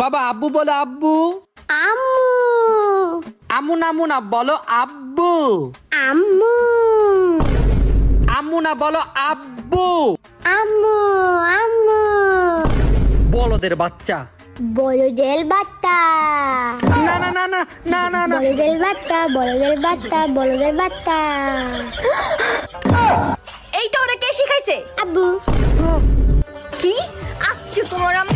বাবা আব্বু বলো আব্বু। আম্মু আম্মু না আম্মু না বলো আব্বু। আম্মু আম্মু না বলো আব্বু। আম্মু আম্মু বলদের বাচ্চা। বলদের বাচ্চা না না না না না না না বলদের বাচ্চা বলদের বাচ্চা বলদের বাচ্চা। এইটা ওরা কে শিখাইছে? আব্বু কি আজকে তোমার আমি